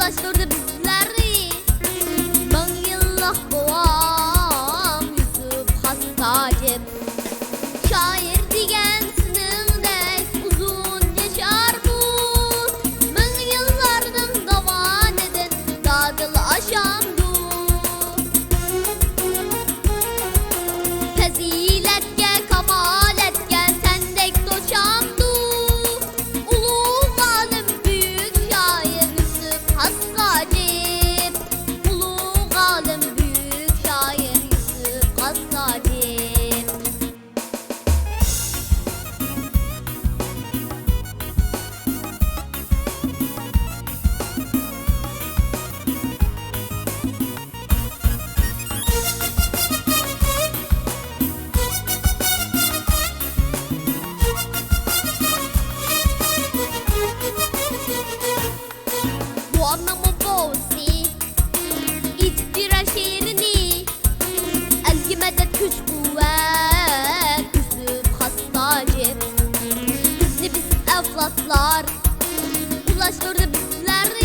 ulaştırdı bizleri. Bin yıllık boğam Yusuf Hastacı. Şair diyen sinindek uzun yaşar bu. Bin yıllardan davan eden dadıl aşamdu. Faziletke kemaletke sendek doşamdu. Ulu alim büyük şair Yusuf Hastacı. Ulu alim büyük şair Yusuf Hastacı. Bu anlamı boğzi İtbira şiirini Elgi medet güç kuvvet Yusuf Hastacı. Bizi biz evlatlar Ulaştırdı bizleri.